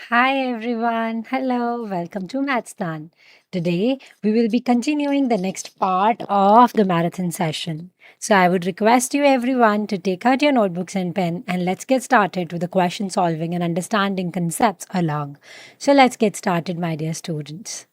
Hi everyone. Hello. Welcome to Mathstan. Today we will be continuing the next part of the marathon session. So I would request you everyone to take out your notebooks and pen and let's get started with the question solving and understanding concepts along. So let's get started, my dear students.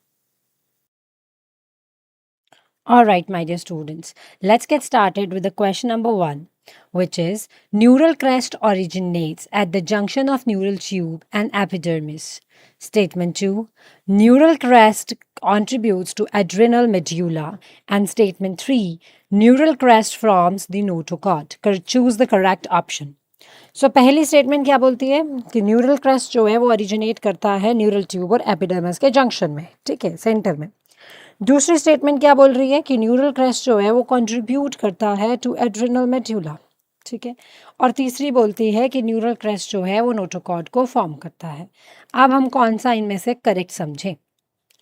All right, my dear students, let's get started with the question number one, which is neural crest originates at the junction of neural tube and epidermis. Statement 2, neural crest contributes to adrenal medulla. And statement 3, neural crest forms the notochord. Choose the correct option. सो पहली statement क्या बोलती है कि neural crest जो है वो originate करता है न्यूरल ट्यूब और एपिडर्मिस के जंक्शन में, ठीक है, सेंटर में। दूसरी स्टेटमेंट क्या बोल रही है कि न्यूरल क्रेस्ट जो है वो कंट्रीब्यूट करता है टू एड्रिनल मेड्यूला, ठीक है। और तीसरी बोलती है कि न्यूरल क्रेस्ट जो है वो नोटोकॉर्ड को फॉर्म करता है। अब हम कौन सा इनमें से करेक्ट समझें।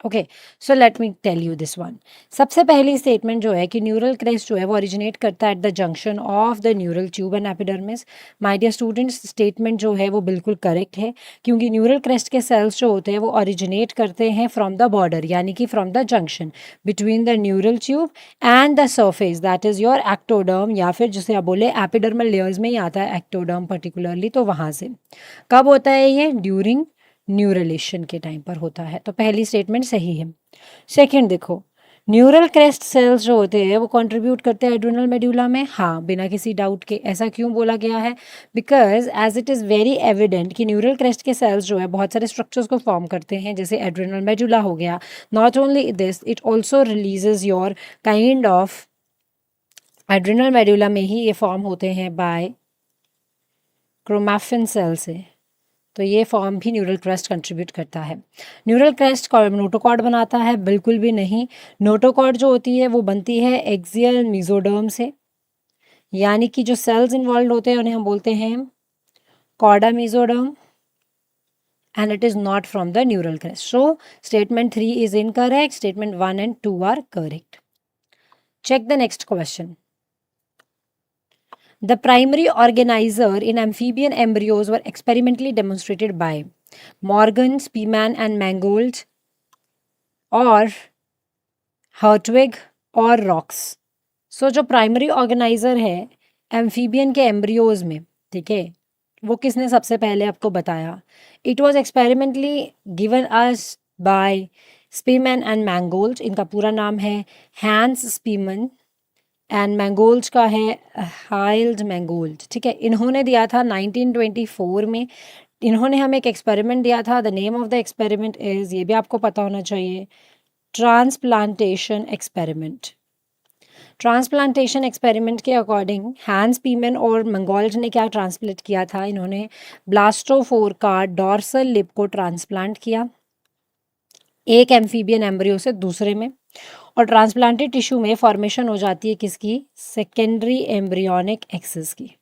Okay, so let me tell you this one. सबसे पहली स्टेटमेंट जो है कि न्यूरल क्रेस्ट जो है वो ओरिजिनेट करता है at the junction of the neural tube and epidermis. My dear students, statement जो है वो बिल्कुल करेक्ट है, क्योंकि न्यूरल क्रेस्ट के सेल्स जो होते हैं वो ओरिजिनेट करते हैं फ्रॉम द बॉर्डर, यानी कि from the junction between the neural tube and the surface, that is your ectoderm, या फिर जिसे आप बोले एपिडर्मल लेयर्स में ही आता है एक्टोडर्म पर्टिकुलरली, तो वहाँ से। कब होता है ये? ड्यूरिंग न्यूरलेशन के टाइम पर होता है। तो पहली स्टेटमेंट सही है। सेकंड देखो, न्यूरल क्रेस्ट सेल्स जो होते हैं वो कंट्रीब्यूट करते हैं एड्रिनल मेड्यूला में। हाँ, बिना किसी डाउट के। ऐसा क्यों बोला गया है? Because as it is very evident कि न्यूरल क्रेस्ट के सेल्स जो है बहुत सारे स्ट्रक्चर्स को फॉर्म करते हैं, जैसे एड्रिनल मेड्यूला हो गया। Not only this, it also releases your kind of, adrenal medulla में ही ये फॉर्म होते हैं बाय क्रोमैफिन सेल से। तो ये फॉर्म भी न्यूरल क्रेस्ट कंट्रीब्यूट करता है। न्यूरल क्रेस्ट नोटोकॉर्ड बनाता है? बिल्कुल भी नहीं। नोटोकॉर्ड जो होती है वो बनती है एक्सियल मेसोडर्म से, यानी कि जो सेल्स इन्वॉल्व होते हैं उन्हें हम बोलते हैं chorda mesoderm, and it is not from the neural crest. So statement 3 is incorrect. Statement 1 and 2 are correct. Check the next question. The primary organizer in amphibian embryos were experimentally demonstrated by Morgan, Spearman and Mangold, और हर्टविग और rocks. So जो primary organizer है amphibian के embryos में, ठीक है, वो किसने सबसे पहले आपको बताया? It was experimentally given us by Spemann and Mangold. इनका पूरा नाम है हैंस स्पीमन एंड मैंगोल्ड का है हाइल्ड मैंगोल्ड, ठीक है। इन्होंने दिया था 1924 में। इन्होंने हमें एक एक्सपेरिमेंट दिया था। The name of the experiment is, ये भी आपको पता होना चाहिए, ट्रांसप्लांटेशन एक्सपेरिमेंट। ट्रांसप्लांटेशन एक्सपेरिमेंट के अकॉर्डिंग हैंस पीमन और मंगोल्ड ने क्या ट्रांसप्लेट किया था? इन्होंने ब्लास्टोफोर का डॉर्सल लिप को ट्रांसप्लांट किया एक एम्फीबियन एम्ब्रियो से दूसरे में, और ट्रांसप्लांटेड टिश्यू में फॉर्मेशन हो जाती है किसकी? सेकेंडरी एम्ब्रियोनिक एक्सिस की,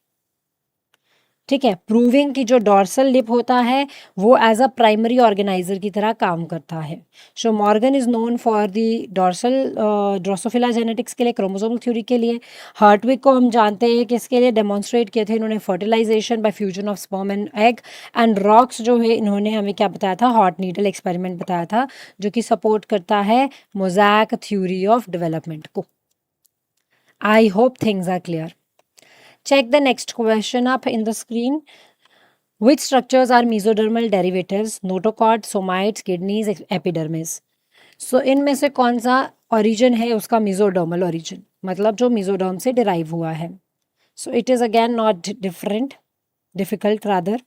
ठीक है। प्रूविंग कि जो डॉर्सल लिप होता है वो एज अ प्राइमरी ऑर्गेनाइजर की तरह काम करता है। So Morgan is known for the dorsal Drosophila genetics के लिए, क्रोमोसोमल थ्योरी के लिए। हार्टविग को हम जानते हैं कि इसके लिए डेमोन्स्ट्रेट किए थे इन्होंने fertilization by fusion of sperm and egg. And Roux जो है इन्होंने हमें क्या बताया था? हॉट नीडल एक्सपेरिमेंट बताया था, जो कि सपोर्ट करता है मोज़ैक थ्योरी ऑफ डेवलपमेंट को। I hope things are clear. Check the next question up in the screen. Which structures are mesodermal derivatives? Notochord, somites, kidneys, epidermis. So इनमें से कौन सा origin है उसका mesodermal origin, मतलब जो mesoderm से derive हुआ है. So it is again not difficult rather.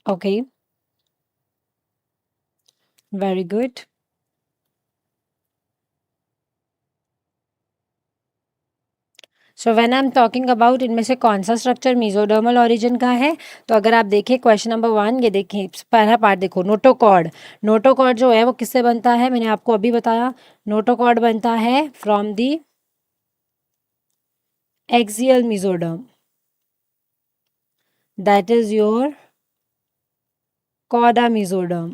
Okay, very good. So when I am talking about इनमें से कौन सा स्ट्रक्चर मेसोडर्मल ओरिजिन का है, तो अगर आप देखें क्वेश्चन नंबर 1, ये देखिए पहला पार्ट देखो, नोटोकॉर्ड। नोटोकॉर्ड जो है वो किससे बनता है? मैंने आपको अभी बताया, नोटोकॉर्ड बनता है from the axial mesoderm, that is your chorda mesoderm,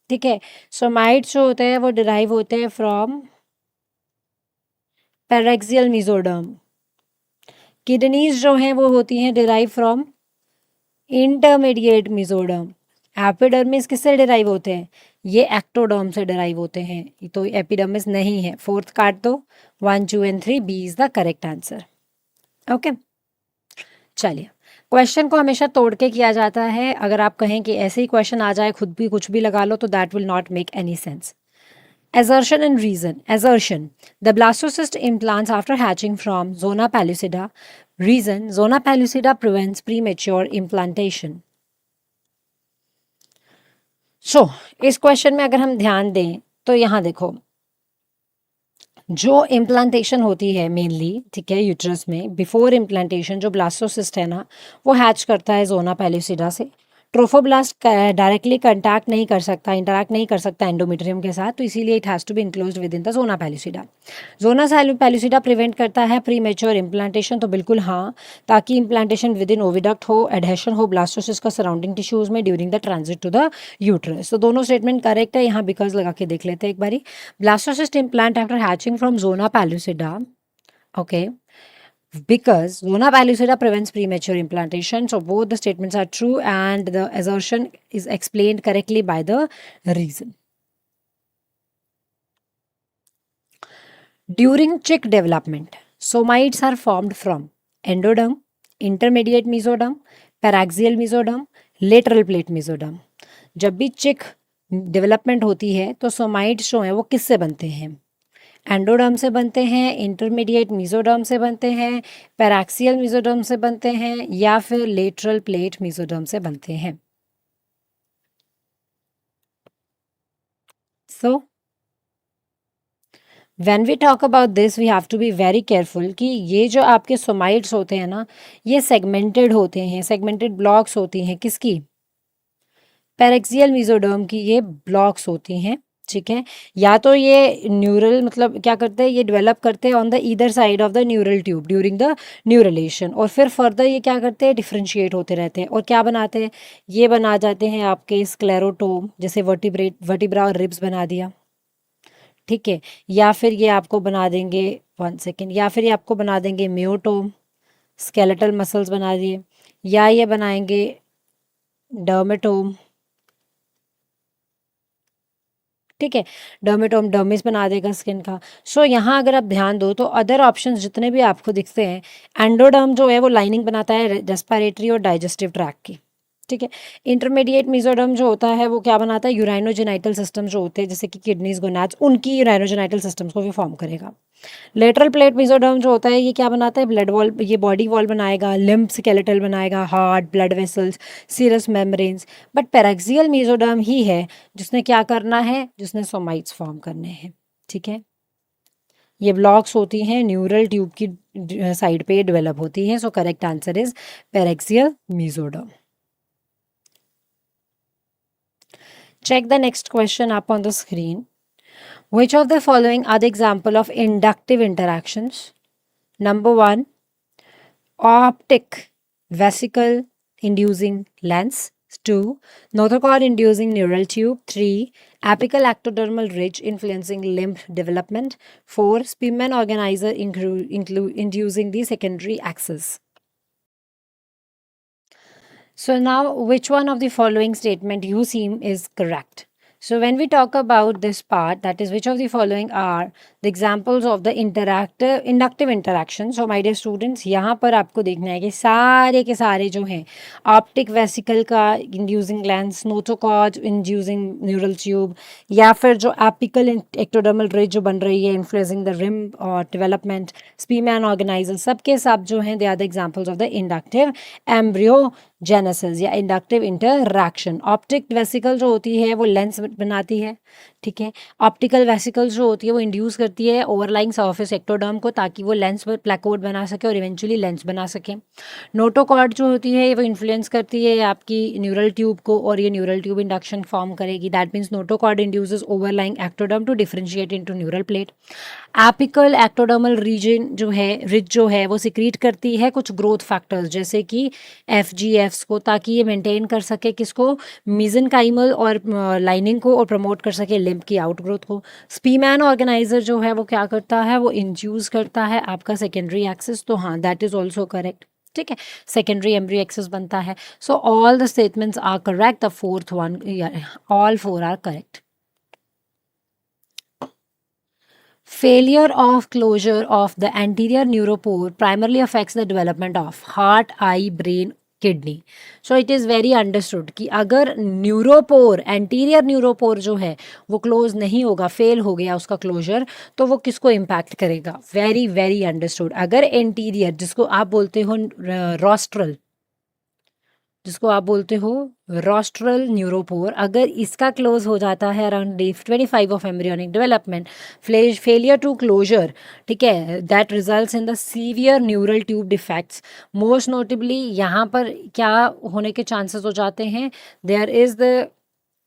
ठीक है। सोमाइट्स जो होते हैं वो डिराइव होते हैं फ्रॉम पैरेक्सियल मेसोडर्म। किडनीज जो हैं वो होती हैं derive from intermediate mesoderm. Epidermis किससे डिराइव होते हैं? ये एक्टोडर्म से डिराइव होते हैं, तो एपिडर्मिस नहीं है। फोर्थ काट दो, 1 2 and 3, B is the correct answer. Okay, चलिए, क्वेश्चन को हमेशा तोड़ के किया जाता है। अगर आप कहें कि ऐसे ही क्वेश्चन आ जाए, खुद भी कुछ भी लगा लो, तो that will not make any sense. Assertion and reason. Assertion. The blastocyst implants after hatching from zona pellucida. Reason. Zona pellucida prevents premature implantation. So, इस क्वेश्चन में अगर हम ध्यान दें तो यहाँ देखो, जो इम्प्लांटेशन होती है मेनली, ठीक है, यूट्रस में बिफोर इम्प्लांटेशन जो ब्लास्टोसिस्ट है ना, वो हैच करता है जोना पैल्यूसिडा से। ट्रोफोब्लास्ट डायरेक्टली कंटैक्ट नहीं कर सकता, इंटरैक्ट नहीं कर सकता एंडोमेट्रियम के साथ, तो इसीलिए it has to be enclosed within the zona pellucida. Zona pellucida prevent करता है प्री मेच्योर इम्प्लांटेशन, तो बिल्कुल हाँ, ताकि इम्प्लांटेशन विद इन ओविडक्ट हो, एडहेशन हो ब्लास्टोसिस्ट का सराउंडिंग टिश्यूज में during the transit to the uterus. तो दोनों स्टेटमेंट करेक्ट है। यहाँ बिकॉज लगा के देख लेते हैं एक बारी। Blastocyst implant after hatching from zona pellucida. Okay, because zona pellucida prevents premature implantation. So both the statements are true, and the assertion is explained correctly by the reason. During chick development, somites are formed from endoderm, intermediate mesoderm, paraxial mesoderm, lateral plate mesoderm. जब भी चिक development होती है तो somites जो हैं वो किससे बनते हैं? एंडोडर्म से बनते हैं, इंटरमीडिएट मीजोडर्म से बनते हैं, पैराक्सियल मीजोडर्म से बनते हैं, या फिर लेटरल प्लेट मीजोडर्म से बनते हैं। So when we talk about this we have to be very careful कि ये जो आपके सोमाइट्स होते हैं ना, ये सेगमेंटेड होते हैं, सेगमेंटेड ब्लॉक्स होती हैं। किसकी? पैरेक्सियल मीजोडर्म की ये ब्लॉक्स होती हैं, ठीक है। या तो ये न्यूरल, मतलब क्या करते हैं, ये डेवलप करते हैं on the either side of the neural tube during the neurulation, और फिर फर्दर ये क्या करते हैं, डिफ्रेंशिएट होते रहते हैं। और क्या बनाते हैं? ये बना जाते हैं आपके स्क्लेरोटोम, जैसे वर्टिब्रा और रिब्स बना दिया, ठीक है। या फिर ये आपको बना देंगे, 1 सेकेंड, या फिर ये आपको बना देंगे म्योटोम, स्केलेटल मसल्स बना दिए, या ये बनाएंगे डर्मेटोम, ठीक है। डर्मेटोम डर्मिस बना देगा स्किन का। सो यहाँ अगर आप ध्यान दो तो अदर ऑप्शंस जितने भी आपको दिखते हैं, एंडोडर्म जो है वो लाइनिंग बनाता है रेस्पिरेटरी और डाइजेस्टिव ट्रैक की, ठीक है। इंटरमीडिएट मेसोडर्म जो होता है वो क्या बनाता है? यूराइनोजेनाइटल सिस्टम जो होते हैं, जैसे कि किडनीज, गोनाड्स, उनकी यूराइनोजेनाइटल सिस्टम्स को भी फॉर्म करेगा। लेटरल प्लेट मेसोडर्म जो होता है ये क्या बनाता है? ब्लड वॉल, ये बॉडी वॉल बनाएगा, लिम्फ स्केलेटल बनाएगा, heart, blood vessels, serous membranes. But paraxial mesoderm ही है जिसने क्या करना है, जिसने सोमाइट्स फॉर्म करने हैं, ठीक है। ये ब्लॉक्स होती हैं न्यूरल ट्यूब की साइड पे डेवलप होती हैं। So correct answer is paraxial mesoderm. Check the next question up on the screen. Which of the following are the example of inductive interactions? Number 1, optic vesicle inducing lens. 2, notochord inducing neural tube. 3, apical ectodermal ridge influencing limb development. 4, Spearman organizer inducing the secondary axis. So now, which one of the following statement you seem is correct? So when we talk about this part, that is, which of the following are the examples of the inductive interaction? So my dear students, यहाँ पर आपको देखना है कि सारे के सारे जो हैं, ऑप्टिक वेसिकल का inducing lens, notochord inducing neural tube, या फिर जो एपिकल एक्टोडर्मल रिज जो बन रही है इन्फ्लुएंसिंग द रिम और डेवलपमेंट, स्पीमैन ऑर्गेनाइजर, सबके सब जो हैं they are the examples of the inductive embryogenesis या इंडक्टिव इंटरैक्शन। ऑप्टिक वेसिकल जो होती है वो लेंस बनाती है, ठीक है। ऑप्टिकल वेसिकल जो होती है वो इंड्यूस करती है ओवरलाइंग सर्फेस एक्टोडर्म को, ताकि वो लेंस प्लेकोड बना सके और इवेंचुअली लेंस बना सके। नोटोकॉर्ड जो होती है वो इन्फ्लुएंस करती है आपकी न्यूरल ट्यूब को, और ये न्यूरल ट्यूब इंडक्शन फॉर्म करेगी। That means notochord induces overlying ectoderm to differentiate into neural plate. Apical ectodermal region जो है, रिज जो है, वो सिक्रीट करती है कुछ ग्रोथ फैक्टर्स जैसे कि FGFs को, ताकि ये मेंटेन कर सके किसको? मीजेनकाइमल और लाइनिंग को, और प्रमोट कर सके लिम्फ की आउट ग्रोथ को। स्पीमैन ऑर्गेनाइजर जो है वो क्या करता है? वो इंड्यूस करता है आपका सेकेंडरी एक्सिस। तो हाँ, दैट इज ऑल्सो करेक्ट। ठीक है, सेकेंडरी एम्ब्रियो एक्सिस बनता है. So all the statements are correct, the fourth one, all four are correct. Failure of closure of the anterior neuropore primarily affects the development of heart, eye, brain, kidney. So it is very understood कि अगर neuropore, anterior neuropore जो है वो close नहीं होगा, fail हो गया उसका क्लोजर, तो वो किसको इम्पैक्ट करेगा? Very very understood. अगर एंटीरियर, जिसको आप बोलते हो रॉस्ट्रल, जिसको आप बोलते हो रॉस्ट्रल न्यूरोपोर, अगर इसका क्लोज हो जाता है around day 25 of embryonic development, failure to closure, ठीक है, that results in the severe neural tube defects. Most notably यहाँ पर क्या होने के चांसेस हो जाते हैं? There is the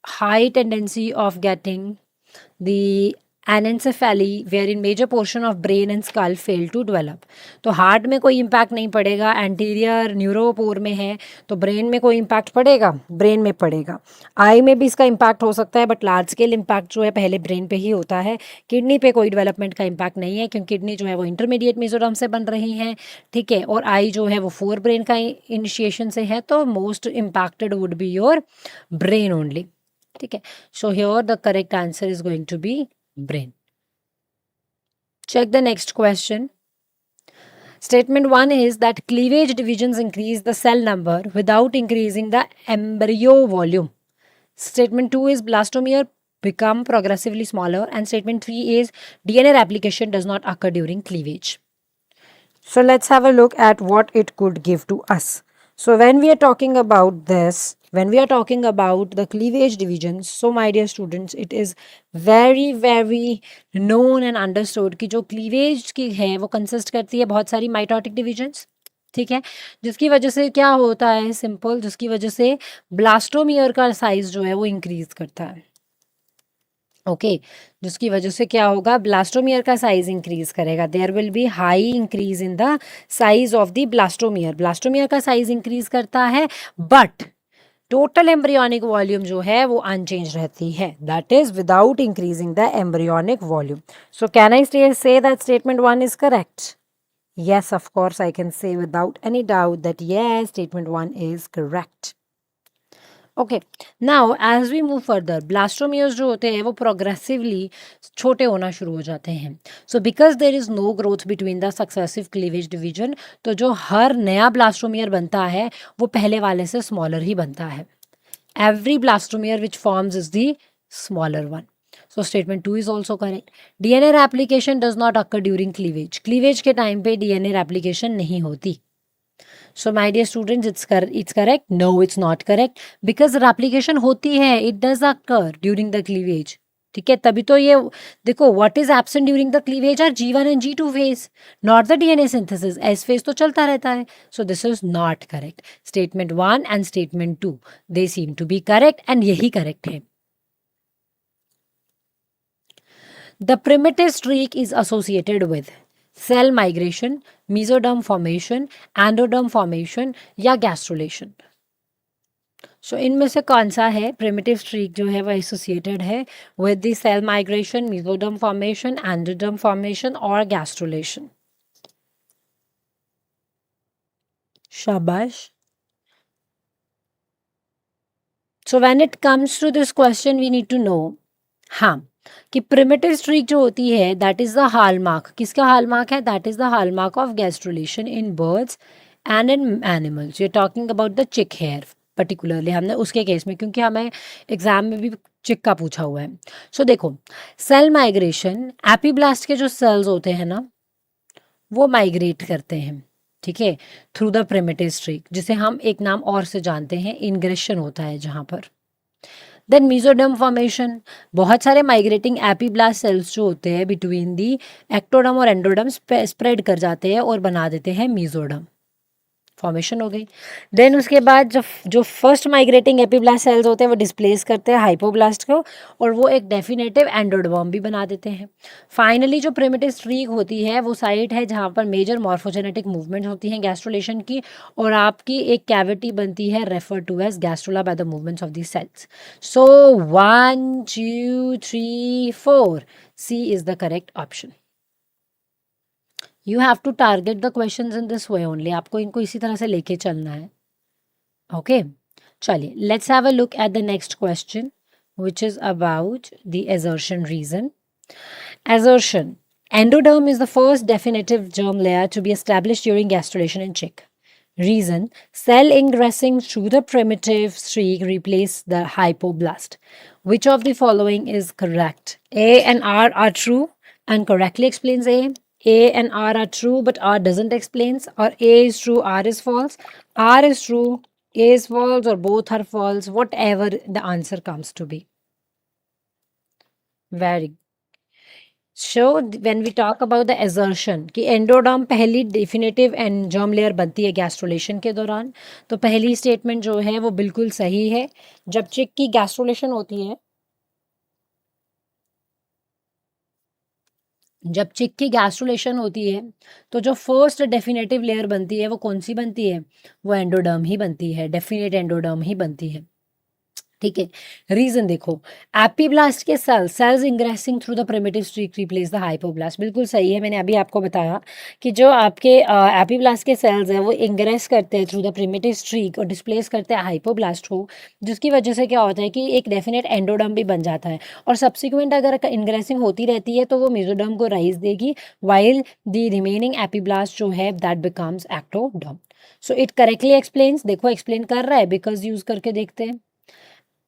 high tendency of getting the anencephaly wherein major portion of brain and skull fail to develop. तो हार्ट में कोई इम्पैक्ट नहीं पड़ेगा, एंटीरियर न्यूरोपोर में है तो ब्रेन में कोई इम्पैक्ट पड़ेगा? ब्रेन में पड़ेगा. आई में भी इसका इम्पैक्ट हो सकता है, बट लार्ज स्केल इम्पैक्ट जो है पहले ब्रेन पे ही होता है. किडनी पे कोई डेवलपमेंट का इम्पैक्ट नहीं है, क्योंकि किडनी जो है वो इंटरमीडिएट मेसोडर्म से बन रही है, ठीक है, और आई जो है वो फोर ब्रेन का इनिशिएशन से है, तो most impacted would be your brain only. ठीक है, so here the correct answer is going to be brain. Check the next question. Statement 1 is that cleavage divisions increase the cell number without increasing the embryo volume. Statement 2 is blastomere become progressively smaller, and statement 3 is DNA replication does not occur during cleavage. So let's have a look at what it could give to us. So when we are talking about this, when we are talking about the cleavage divisions, so my dear students, it is very very known and understood कि जो cleavage की है वो consist करती है बहुत सारी mitotic divisions, ठीक है, जिसकी वजह से क्या होता है, सिंपल, जिसकी वजह से ब्लास्टोमियर का साइज जो है वो इंक्रीज करता है. ओके, जिसकी वजह से क्या होगा, ब्लास्टोमियर का साइज इंक्रीज करेगा. There will be high increase in the size of the blastomere. Blastomere का साइज इंक्रीज करता है, बट टोटल एम्ब्रियोनिक वॉल्यूम जो है वो अनचेंज रहती है, that is without increasing the embryonic volume. So can I say that statement 1 is correct? Yes, of course, I can say without any doubt that yes, statement 1 is correct. Okay, now as we move further, blastomeres जो होते हैं वो progressively छोटे होना शुरू हो जाते हैं. So because there is no growth between the successive cleavage division, तो जो हर नया ब्लास्टोमियर बनता है वो पहले वाले से स्मॉलर ही बनता है. Every blastomere which forms is the smaller one. So statement 2 is also correct. DNA replication does not occur during cleavage. Cleavage के टाइम पे डीएनए रेप्लिकेशन नहीं होती. So my dear students, it's correct? No, it's not correct, because replication होती है, it does occur during the cleavage. ठीक है, तभी तो ये देखो, what is absent during the cleavage are G1 and G2 phase, not the DNA synthesis. S phase तो चलता रहता है. So this is not correct. Statement 1 and statement 2 they seem to be correct, and यही correct है. The primitive streak is associated with cell migration, mesoderm formation, endoderm formation या gastrulation. So इनमें से कौन सा है प्रिमिटिव स्ट्रीक जो है वो एसोसिएटेड है with the cell migration, mesoderm formation, endoderm formation और गैस्ट्रुलेशन? शाबाश. So when it comes to this question we need to know, हाँ, कि प्रिमिटिव स्ट्रीक जो होती है दैट इज द हॉलमार्क. किसका हॉलमार्क है? That is the hallmark of gastrulation in birds and in animals. You are talking about the chick here particularly, हमने उसके case में, क्योंकि हमें एग्जाम में भी चिक का पूछा हुआ है. सो देखो, सेल माइग्रेशन, एपीब्लास्ट के जो सेल्स होते हैं ना वो माइग्रेट करते हैं, ठीक है, थ्रू द प्रिमिटिव स्ट्रीक, जिसे हम एक नाम और से जानते हैं, इंग्रेशन होता है जहाँ पर. देन मेसोडर्म फॉर्मेशन, बहुत सारे माइग्रेटिंग एपीब्लास्ट सेल्स जो होते हैं बिटवीन दी एक्टोडर्म और एंडोडर्म स्प्रेड कर जाते हैं और बना देते हैं मेसोडर्म. फॉर्मेशन हो गई. देन उसके बाद जो फर्स्ट माइग्रेटिंग एपीब्लास्ट सेल्स होते हैं वो डिस्प्लेस करते हैं हाइपोब्लास्ट को, और वो एक डेफिनेटिव एंडोडर्म भी बना देते हैं. फाइनली जो प्रिमिटिव स्ट्रीक होती है वो साइट है जहाँ पर मेजर मॉर्फोजेनेटिक मूवमेंट होती हैं गैस्ट्रुलेशन की, और आपकी एक कैविटी बनती है refer to as gastrula by the movements of these cells. So 1 2 3 4 C is the correct option. You have to target the questions in this way only, आपको इनको इसी तरह से लेके चलना है। ओके, चलिए let's have a look at the next question which is about the assertion reason. Assertion. Endoderm is the first definitive germ layer to be established during gastrulation in chick. Reason. Cell ingressing through the primitive streak replace the hypoblast. Which of the following is correct? A and R are true and correctly explains A. A and R are true but R doesn't explains, or A is true, R is false. R is true, A is false, or both are false, whatever the answer comes to be. Very. So when we talk about the assertion कि endoderm पहली definitive and germ layer बनती है gastrulation के दौरान, तो पहली statement जो है वो बिल्कुल सही है। जब चिक की गैस्ट्रोलेशन होती है, जब चिक की गैस्ट्रोलेशन होती है तो जो फर्स्ट डेफिनेटिव लेयर बनती है वो कौन सी बनती है? वो एंडोडर्म ही बनती है, डेफिनेट एंडोडर्म ही बनती है। ठीक है, रीजन देखो, एपीब्लास्ट के cells ingressing through the primitive streak replace the hypoblast, बिल्कुल सही है। मैंने अभी आपको बताया कि जो आपके एपीब्लास्ट के सेल्स हैं वो इंग्रेस करते हैं थ्रू द प्रिमिटिव स्ट्रीक और डिस्प्लेस करते हैं हाइपोब्लास्ट को, जिसकी वजह से क्या होता है कि एक डेफिनेट एंडोडर्म भी बन जाता है, और सब्सिक्वेंट अगर इंग्रेसिंग होती रहती है तो वो मेसोडर्म को राइज देगी, वाइल द रिमेनिंग एपीब्लास्ट जो है that becomes ectoderm. So it correctly explains, देखो एक्सप्लेन कर रहा है, बिकॉज यूज करके देखते हैं।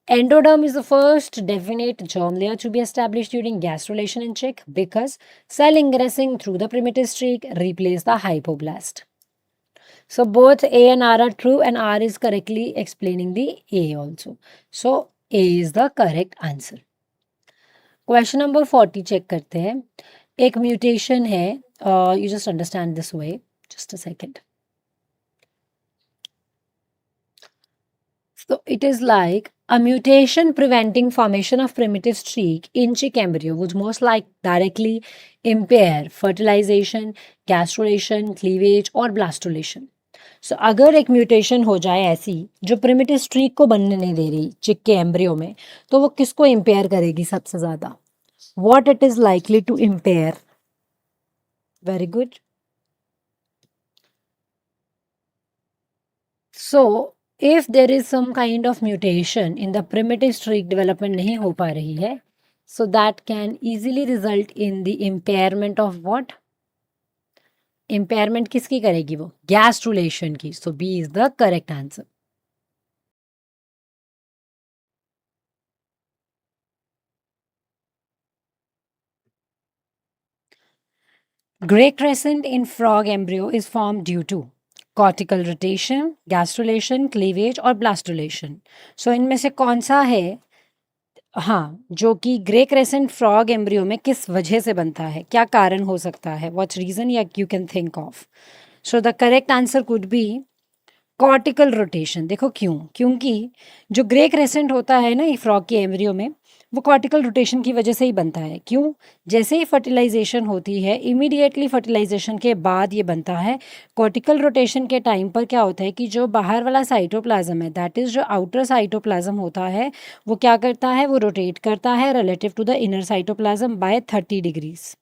Endoderm is the first definite germ layer to be established during gastrulation in chick because cell ingressing through the primitive streak replace the hypoblast. So both A and R are true and R is correctly explaining the A also. So A is the correct answer. Question number 40 check करते हैं। एक mutation है, you just understand this way, just a second. So it is like a mutation preventing formation of primitive streak in chick embryo would most like directly impair fertilization, gastrulation, cleavage और blastulation. So अगर एक mutation हो जाए ऐसी जो primitive streak को बनने नहीं दे रही चिक के एम्ब्रियो में, तो वो किसको इम्पेयर करेगी सबसे ज्यादा? What it is likely to impair? Very good. So if there is some kind of mutation in the primitive streak development नहीं हो पा रही है, so that can easily result in the impairment of what? Impairment किसकी करेगी वो? Gastrulation की. So B is the correct answer. Gray crescent in frog embryo is formed due to cortical rotation, gastrulation, cleavage और blastulation. So इनमें से कौन सा है हाँ, जो कि ग्रे क्रेसेंट फ्रॉग एम्ब्रियो में किस वजह से बनता है, क्या कारण हो सकता है, व्हाट्स रीजन या you can think of? So the correct answer could be cortical rotation. देखो क्यों? क्योंकि जो ग्रे क्रेसेंट होता है ना ये फ्रॉग के एम्ब्रियो में, वो कॉर्टिकल रोटेशन की वजह से ही बनता है। क्यों? जैसे ही फर्टिलाइजेशन होती है, इमीडिएटली फर्टिलाइजेशन के बाद ये बनता है। कॉर्टिकल रोटेशन के टाइम पर क्या होता है कि जो बाहर वाला साइटोप्लाज्म है, दैट इज़ जो आउटर साइटोप्लाज्म होता है, वो क्या करता है? वो रोटेट करता है relative to the inner cytoplasm by 30 degrees.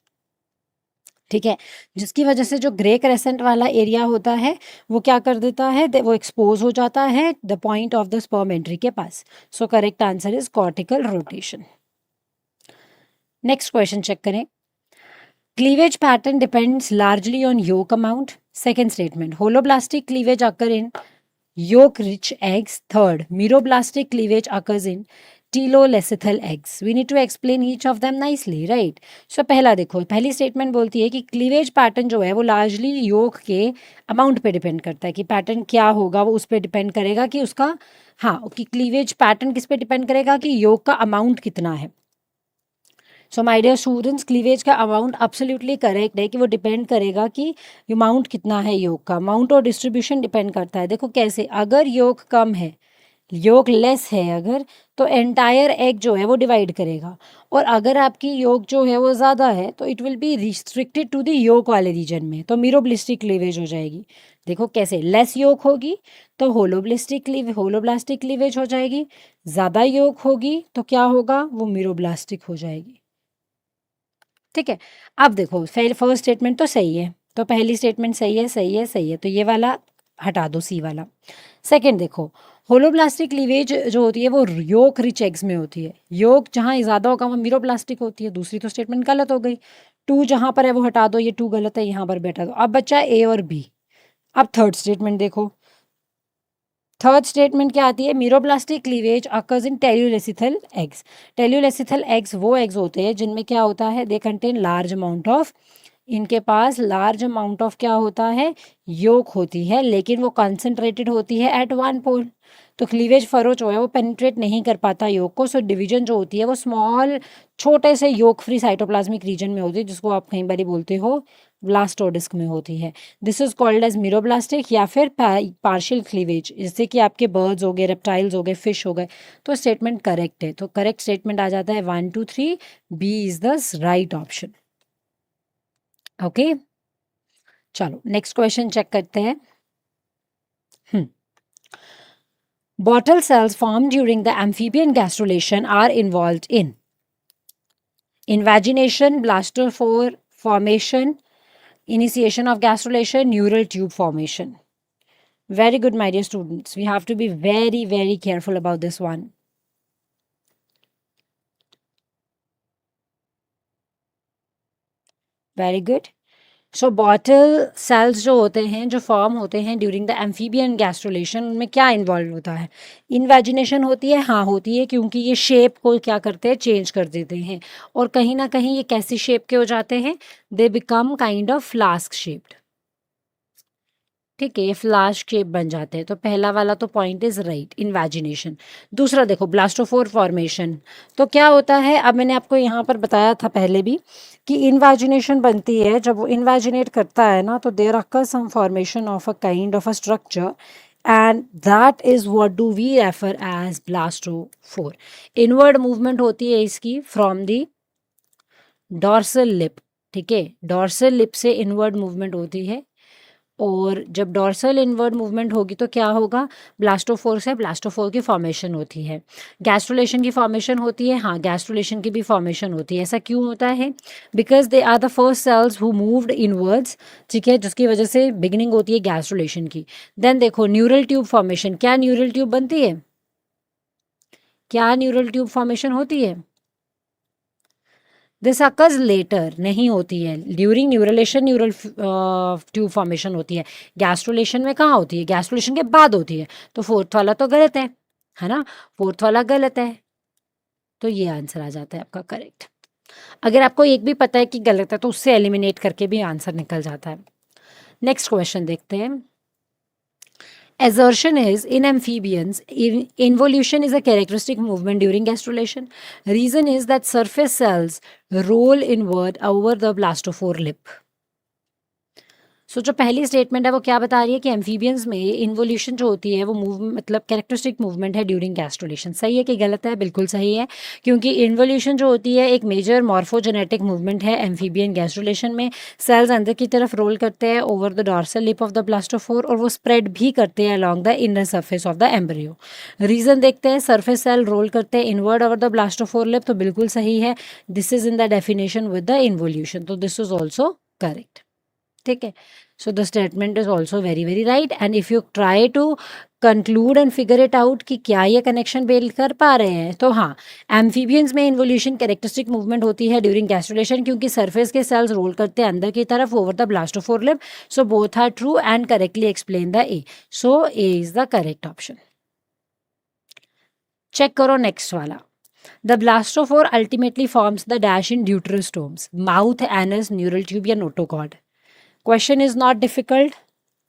ठीक है, जिसकी वजह से जो ग्रे क्रेसेंट वाला एरिया होता है वो क्या कर देता है? वो एक्सपोज हो जाता है the point of the sperm entry के पास। So correct answer is cortical rotation. Next question check करें। Cleavage pattern depends largely on yolk amount. Second statement, holoblastic cleavage occur in yolk rich eggs. Third, meroblastic cleavage occurs in telolecithal eggs. We need to explain each of them nicely, right? So पहला देखो, पहली statement बोलती है कि cleavage pattern जो है वो largely योक के अमाउंट पे डिपेंड करता है, कि पैटर्न क्या होगा वो उस पर डिपेंड करेगा कि उसका, हाँ, कि क्लीवेज पैटर्न किस पे डिपेंड करेगा कि योक का अमाउंट कितना है। So my dear students, cleavage का अमाउंट एब्सोल्युटली करेक्ट है कि वो डिपेंड करेगा कि अमाउंट कितना है योग का। अमाउंट और डिस्ट्रीब्यूशन डिपेंड करता है। देखो कैसे, अगर योग कम है, योग लेस है अगर, तो एंटायर एग जो है वो डिवाइड करेगा, और अगर आपकी योग जो है वो ज़्यादा है तो it will be restricted to the yolk वाले रीजन में, तो मीरोब्लिस्टिक क्लीवेज हो जाएगी। देखो कैसे, लेस योग होगी तो होलोब्लास्टिक क्लीवेज हो जाएगी, ज़्यादा योग होगी तो क्या होगा? वो मीरोब्लास्टिक हो जाएगी। ठीक है, अब देखो फर्स्ट स्टेटमेंट तो सही है, तो पहली स्टेटमेंट सही है, सही है, सही है, तो ये वाला हटा दो, सी वाला। सेकंड देखो, होलोब्लास्टिक क्लीवेज जो होती है वो योक रिच एग्स में होती है। योक जहाँ ज़्यादा होगा वो मीरोब्लास्टिक होती है। दूसरी तो स्टेटमेंट गलत हो गई। टू जहाँ पर है वो हटा दो, ये टू गलत है, यहाँ पर बैठा दो। अब बच्चा ए और बी। अब थर्ड स्टेटमेंट देखो, थर्ड स्टेटमेंट क्या आती है, meroblastic cleavage occurs in telolecithal eggs. Telolecithal eggs वो एग्स होते हैं जिनमें क्या होता है, they contain large amount of, इनके पास लार्ज अमाउंट ऑफ क्या होता है, योक होती है, लेकिन वो कंसंट्रेटेड होती है एट वन पोल। तो क्लीवेज फरो जो है वो पेनिट्रेट नहीं कर पाता योक को। सो डिवीजन जो होती है वो स्मॉल छोटे से योक फ्री साइटोप्लाज्मिक रीजन में होती है, जिसको आप कई बार बोलते हो ब्लास्टोडिस्क में होती है। This is called as meroblastic या फिर पार्शियल क्लीवेज, जैसे कि आपके बर्ड्स हो गए, रेप्टाइल्स हो गए, फिश हो गए। तो स्टेटमेंट करेक्ट है, तो करेक्ट स्टेटमेंट आ जाता है 1 2 3, B is the right option. Okay, चलो नेक्स्ट क्वेश्चन चेक करते हैं। Bottle cells formed during the amphibian gastrulation are involved in invagination, blastophore formation, initiation of gastrulation, neural tube formation. Very good, my dear students. We have to be very, very careful about this one. Very good. So bottle cells जो होते हैं, जो form होते हैं during the amphibian gastrulation, उनमें क्या involve होता है, इन्वेजिनेशन होती है। हाँ होती है, क्योंकि ये शेप को क्या करते हैं, चेंज कर देते हैं। और कहीं ना कहीं ये कैसी शेप के हो जाते हैं, they become kind of flask shaped. ठीक है, ये फ्लास्क शेप बन जाते हैं। तो पहला वाला तो पॉइंट इज राइट, इन्वेजिनेशन। दूसरा देखो, ब्लास्टोफोर फॉर्मेशन। तो क्या होता है, अब मैंने आपको यहाँ पर बताया था पहले भी कि इन्वेजिनेशन बनती है, जब वो इन्वेजिनेट करता है ना, तो there occur some formation of a kind of a structure, and that is what do we refer as blastopore. Inward movement होती है इसकी फ्रॉम दी डॉर्सल लिप। ठीक है, डॉर्सल लिप से इनवर्ड मूवमेंट होती है, और जब डॉर्सल इनवर्ड मूवमेंट होगी तो क्या होगा, ब्लास्टोफोर से ब्लास्टोफोर की फॉर्मेशन होती है। गैस्ट्रुलेशन की फॉर्मेशन होती है, हाँ गैस्ट्रुलेशन की भी फॉर्मेशन होती है। ऐसा क्यों होता है, because they are the first cells who moved inwards. ठीक है, जिसकी वजह से बिगिनिंग होती है गैस्ट्रुलेशन की। देन देखो न्यूरल ट्यूब फॉर्मेशन, क्या न्यूरल ट्यूब बनती है, क्या न्यूरल ट्यूब फॉर्मेशन होती है, दिस अकर्स लेटर, नहीं होती है। During neurulation neural tube formation होती है। गैस्ट्रुलेशन में कहाँ होती है, गैस्ट्रुलेशन के बाद होती है। तो फोर्थ वाला तो गलत है ना, फोर्थ वाला गलत है, तो ये आंसर आ जाता है आपका करेक्ट। अगर आपको एक भी पता है कि गलत है तो उससे एलिमिनेट करके भी आंसर निकल जाता है। नेक्स्ट क्वेश्चन देखते हैं। Assertion is in amphibians, involution is a characteristic movement during gastrulation. Reason is that surface cells roll inward over the blastophore lip. सो जो पहली स्टेटमेंट है वो क्या बता रही है कि एम्फीबियंस में इन्वोल्यूशन जो होती है वो मतलब कैरेक्टरिस्टिक मूवमेंट है ड्यूरिंग गैस्ट्रुलेशन। सही है कि गलत है, बिल्कुल सही है, क्योंकि इन्वोल्यूशन जो होती है एक मेजर मॉर्फोजेनेटिक मूवमेंट है एम्फीबियन गैस्ट्रुलेशन में। सेल्स अंदर की तरफ रोल करते हैं over the dorsal lip of the blastopore, और वो स्प्रेड भी करते हैं along the inner surface of the embryo. Reason देखते हैं, सरफेस सेल रोल करते हैं inward over the blastophore lip, तो बिल्कुल सही है। This is in the definition with the involution, तो दिस इज ऑल्सो करेक्ट। ठीक है, सो the statement is also very very right. And if you try to conclude and figure it out कि क्या ये कनेक्शन बिल्ड कर पा रहे हैं, तो हाँ, एम्फीबियंस में इन्वोल्यूशन कैरेक्टरिस्टिक मूवमेंट होती है ड्यूरिंग गैस्ट्रुलेशन, क्योंकि सरफेस के सेल्स रोल करते हैं अंदर की तरफ over the blastophore lip. So both are true and correctly explain the A, so A is the correct option. Check करो नेक्स्ट वाला। The blastophore ultimately forms the dash in deuterostomes, mouth, anus, neural tube या notochord. Question is not difficult.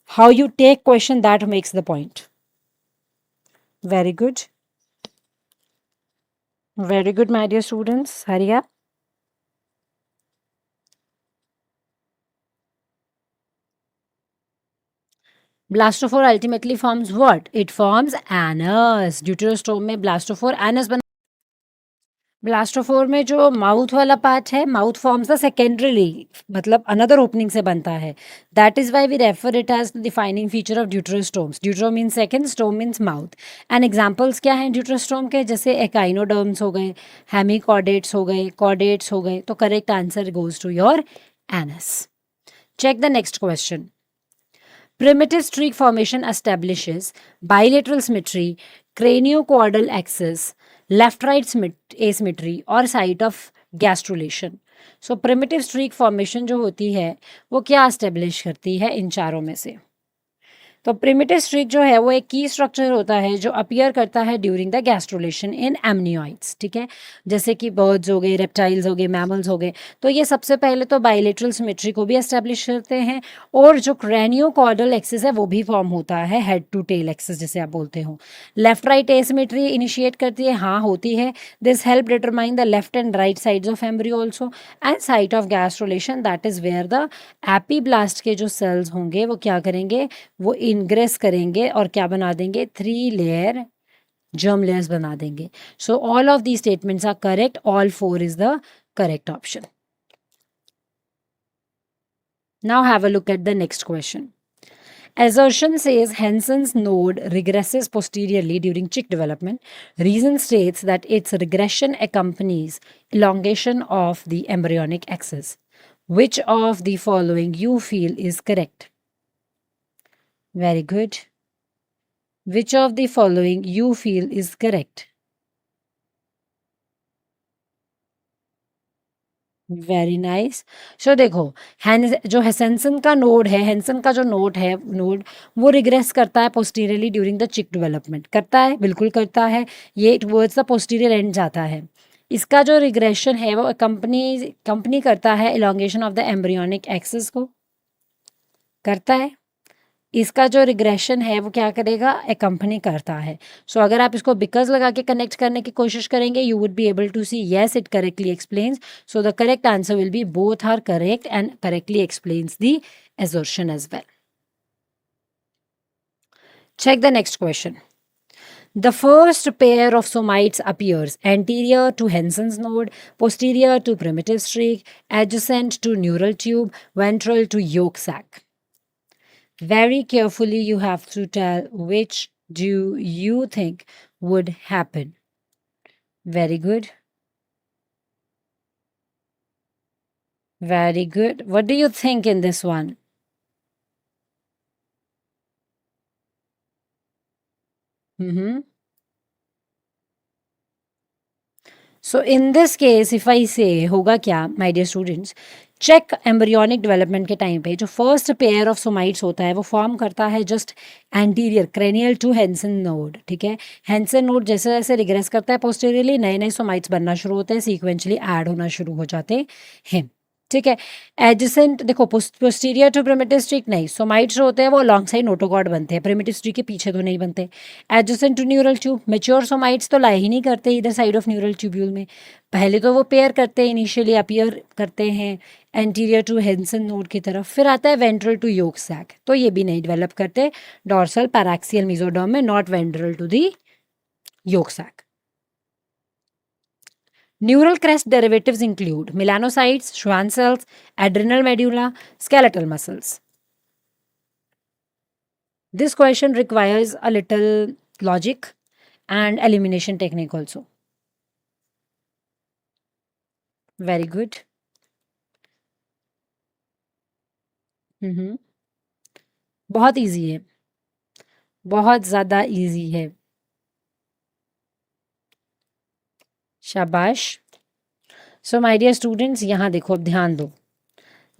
How you take question, that makes the point. Very good. Very good, my dear students. Hurry up. Blastophore ultimately forms what? It forms anus. Deuterostome में blastophore anus बना। Blastophore में जो mouth वाला part है, mouth forms the सेकेंडरीली, मतलब another opening से बनता है। That is why we refer it as the defining feature of deuterostomes. Deutero means second, stome means mouth. And examples क्या हैं ड्यूटरोस्टोम के, जैसे एकाइनोडर्म्स हो गए, हेमिकॉर्डेट्स हो गए, कॉर्डेट्स हो गए। तो correct answer goes to your ans. Check the next question. Primitive streak formation establishes bilateral symmetry, craniocaudal axis, left-right asymmetry और site of gastrulation. So primitive streak formation जो होती है वो क्या establish करती है इन चारों में से? तो प्रिमिटिव स्ट्रिक जो है वो एक की स्ट्रक्चर होता है जो अपीयर करता है ड्यूरिंग द गैस्ट्रोलेशन इन एमनियोइड्स, ठीक है, जैसे कि बर्ड्स हो गए, रेप्टाइल्स हो गए, मैमल्स हो गए। तो ये सबसे पहले तो बाइलेटरल सिमेट्री को भी एस्टेब्लिश करते हैं और जो क्रैनियोकॉर्डल एक्सिस है वो भी फॉर्म होता है हेड टू टेल एक्सिस जिसे आप बोलते हो। लेफ्ट राइट एसिमेट्री इनिशिएट करती है, हाँ होती है। This help determine the left and right sides of embryo also and site of gastrulation, that is where the epiblast के जो सेल्स होंगे वो क्या करेंगे, वो इनग्रेस करेंगे और क्या बना देंगे, 3 लेयर germ layers बना देंगे. So all of these statements are correct. All 4 is the correct option. Now have a look at the next question. Assertion says Hansen's node regresses posteriorly during chick development. Reason states that its regression accompanies elongation of the embryonic axis. Which of the following you feel is correct? Very good. Which of the following you feel is correct? Very nice. So देखो, जो हेसेंसन का node है, Henson का जो node वो regret करता है posteriorly during the चिक डेवलपमेंट. करता है, बिल्कुल करता है. ये टुवर्ड्स द पोस्टीरियर एंड जाता है. इसका जो रिग्रेशन है वो कंपनी करता है elongation of the embryonic axis को, करता है. इसका जो रिग्रेशन है वो क्या करेगा, एकम्पनी करता है. सो अगर आप इसको बिकॉज लगा के कनेक्ट करने की कोशिश करेंगे, you would be able to see yes it correctly explains. So the correct answer will be both are correct and correctly explains the assertion as well. Check the next question. The first pair of somites appears anterior to Hansen's node, posterior to primitive streak, adjacent to neural tube, ventral to yolk sac. Very carefully you have to tell which do you think would happen. Very good. Very good. What do you think in this one? So in this case, if I say होगा क्या, my dear students, check embryonic development के time पे जो first pair of somites होता है वो form करता है just anterior cranial to Hensen node. ठीक है, हेंसन नोड जैसे जैसे रिग्रेस करता है पोस्टीरियरली नए नए सोमाइट्स बनना शुरू होते हैं, सीक्वेंशली ऐड होना शुरू हो जाते हैं. ठीक है, एडजेसेंट देखो पोस्टीरियर टू प्रिमिटिव स्ट्रिक नहीं, सोमाइट्स जो होते हैं वो लॉन्ग साइड नोटोकॉर्ड बनते हैं, प्रिमिटिव स्ट्रिक के पीछे तो नहीं बनते. Adjacent to neural tube, mature somites तो लाए ही नहीं करते इधर साइड ऑफ न्यूरल ट्यूब्यूल में. पहले तो वो पेयर करते हैं, इनिशियली अपीयर करते हैं एंटीरियर टू हेंसन नोड की तरफ, फिर आता है वेंट्रल टू योक सैक, तो ये भी नहीं डेवलप करते डॉर्सल पैराक्सियल मेसोडर्म में, not ventral to the yolk sac. Neural crest derivatives include melanocytes, Schwann cells, adrenal medulla, skeletal muscles. This question requires a little logic and elimination technique also. Very good. बहुत easy है, बहुत ज़्यादा easy है. शाबाश. सो my dear students, यहाँ देखो, अब ध्यान दो.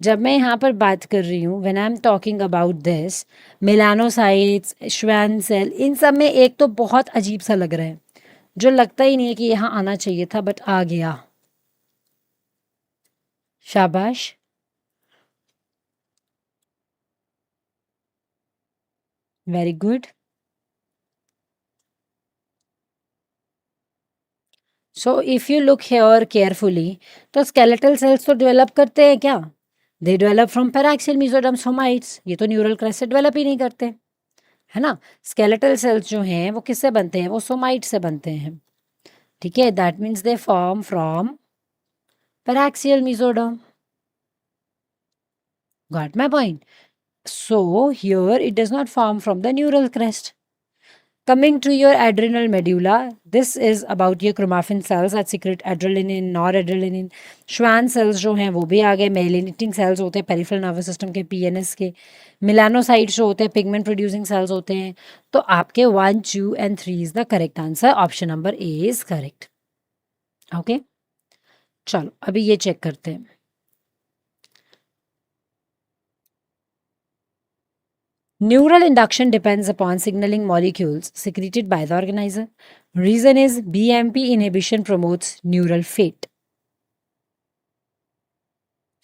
जब मैं यहाँ पर बात कर रही हूँ, when I am talking about this, melanocytes, Schwann cell, इन सब में एक तो बहुत अजीब सा लग रहा है, जो लगता ही नहीं है कि यहाँ आना चाहिए था बट आ गया. शाबाश. Very good. So if you look here carefully, तो स्केलेटल सेल्स तो डेवलप करते हैं क्या, they develop from paraxial mesoderm somites. ये तो न्यूरल क्रेस्ट से डेवलप ही नहीं करते, है ना. स्केलेटल सेल्स जो हैं वो किससे बनते हैं, वो सोमाइट से बनते हैं. ठीक है, that means they form from paraxial mesoderm. Got my point. So here it does not form from the neural crest. Coming to your adrenal medulla, this is about your chromaffin cells that secrete adrenaline, noradrenaline. Schwann cells जो हैं वो भी आ गए. Myelinating cells होते हैं peripheral nervous system के PNS के. Melanocytes जो होते हैं pigment producing cells होते हैं. तो आपके 1, 2 and 3 is the correct answer. Option number A is correct. Okay? चलो अभी ये चेक करते हैं. Neural induction depends upon signaling molecules secreted by the organizer. Reason is BMP inhibition promotes neural fate.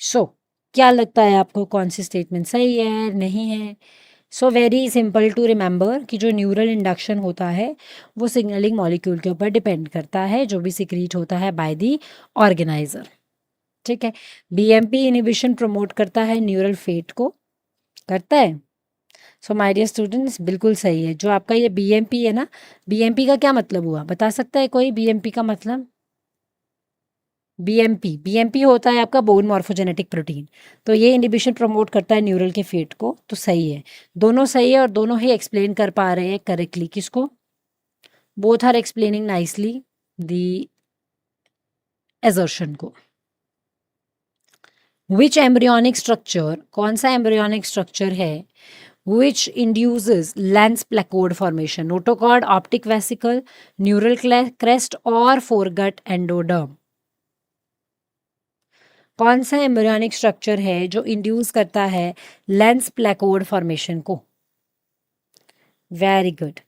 So, क्या लगता है आपको कौन सी स्टेटमेंट सही है नहीं है? So very simple to remember कि जो न्यूरल इंडक्शन होता है वो सिग्नलिंग मॉलिक्यूल के ऊपर डिपेंड करता है जो भी सिक्रीट होता है बाय द ऑर्गेनाइजर. ठीक है. बीएमपी इनहिबिशन प्रमोट करता है न्यूरल फेट को, करता है. सो माय डियर स्टूडेंट्स बिल्कुल सही है. जो आपका ये बीएमपी है ना, बीएमपी का क्या मतलब हुआ बता सकता है कोई? बीएमपी का मतलब बीएमपी होता है आपका बोन मॉर्फोजेनेटिक प्रोटीन. तो ये इनहिबिशन प्रमोट करता है न्यूरल के फेट को. तो सही है, दोनों सही है और दोनों ही एक्सप्लेन कर पा रहे हैं करेक्टली. किसको? Both are explaining nicely the assertion को. विच एम्ब्रियोनिक स्ट्रक्चर, कौन सा एम्ब्रियोनिक स्ट्रक्चर है which induces lens placode formation? Notochord, optic vesicle, neural crest or foregut endoderm? कौन सा एम्ब्रियोनिक स्ट्रक्चर है जो इंड्यूस करता है लेंस प्लेकोड फॉर्मेशन को? Very good.